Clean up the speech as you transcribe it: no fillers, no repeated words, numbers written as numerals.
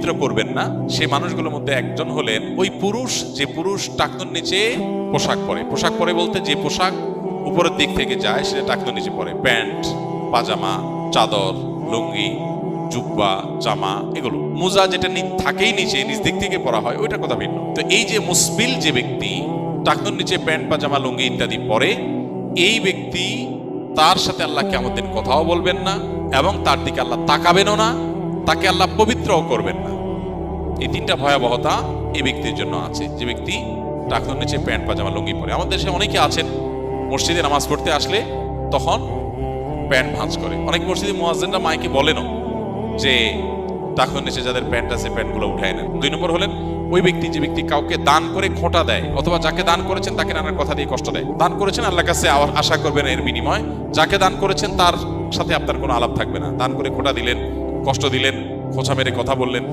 পবিত্র করবেন না, সেই মানুষগুলোর মধ্যে একজন হলেন ওই পুরুষ, যে পুরুষ টাকনুর নিচে পোশাক পরে। পোশাক পরে বলতে যে পোশাক উপরের দিক থেকে যায় সেটা টাকনুর নিচে পরে, প্যান্ট, পাজামা, চাদর, লুঙ্গি, জুব্বা, জামা, এগুলো। মোজা যেটা থাকেই নিচে, নিচ দিক থেকে পরা হয়, ওইটার কথা ভিন্ন। তো এই যে মুসবিল যে ব্যক্তি টাকনুর নিচে প্যান্ট, পাজামা, লুঙ্গি ইত্যাদি পরে, এই ব্যক্তি তার সাথে আল্লাহ কিয়ামত দিন কথাও বলবেন না এবং তার দিকে আল্লাহ তাকাবেনও না, তাকে আল্লাহ পবিত্রও করবেন না। এই তিনটা ভয়াবহতা এই ব্যক্তির জন্য আছে, যে ব্যক্তি টাকনুর নিচে প্যান্ট, পাজামা, লুঙ্গি পরে। আমাদের দেশে অনেকে আছেন মসজিদে নামাজ পড়তে আসলে তখন প্যান্ট ভাঁজ করে। অনেক মসজিদে মুয়াজ্জিনরা মাইকে বলেনও যে টাকনুর নিচে যাদের প্যান্ট আছে প্যান্টগুলো উঠায় নেন। 2 নম্বর হলেন ওই ব্যক্তি, যে ব্যক্তি কাউকে দান করে খোঁটা দেয়, অথবা যাকে দান করেছেন তাকে নানার কথা দিয়ে কষ্ট দেয়। দান করেছেন, আল্লাহর কাছে আশা করবেন এর বিনিময়। যাকে দান করেছেন তার সাথে আপনার কোনো আলাপ থাকবে না। দান করে খোঁটা দিলেন, কষ্ট দিলেন, খোঁচা মেরে কথা বললেন,